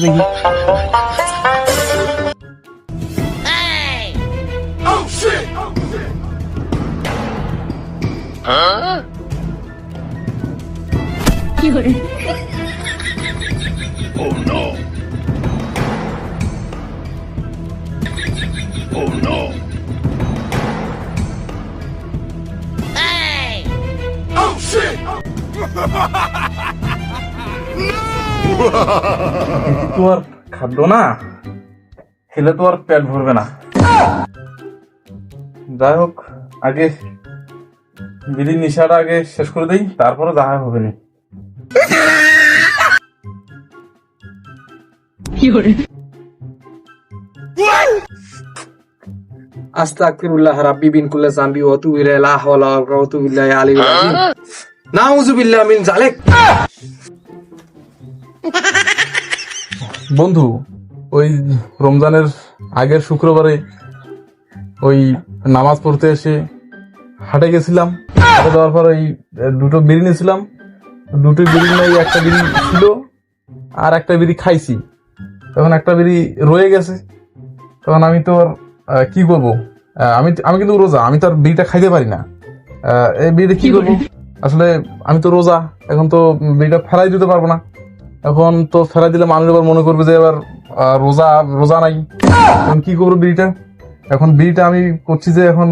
দেখি। তো আর খাদ্য না খেলে তো আর পেট ভরবে না। যাই হোক, আগে বিড়ির নেশাটা আগে শেষ করে দেই, তারপরে দেখা হবে না। আস্তাগফিরুল্লাহ রাব্বি বিন কুল্লি যামবি ওয়া তুবু ইলাইহি লা হাওলা ওয়া লা কুওয়াতা ইল্লা বিল্লাহিল আলিয়্যিল আযীম। নাউযু বিল্লাহি মিন যালিক। বন্ধু, ওই রমজানের আগের শুক্রবারে ওই নামাজ পড়তে এসে হাটে গেছিলাম। হাটে যাওয়ার পর ওই দুটো বিড়ি নিয়েছিলাম। দুটো বিড়ি নেই, একটা বিড়ি ছিল আর একটা বিড়ি খাইছি। তখন একটা বিড়ি রয়ে গেছে। তখন আমি তো আর কি করবো, আমি কিন্তু রোজা, আমি তো আর বিড়িটা খাইতে পারি না। এই বিড়িটা কি করবো, আসলে আমি তো রোজা, এখন তো বিড়িটা ফেলাই দিতে পারবো না। এখন তো ফেলাই দিলে মানুষ আবার মনে করবে যে এবার রোজা রোজা নাই। এখন কি করবো বিড়িটা, এখন বিড়িটা আমি করছি যে এখন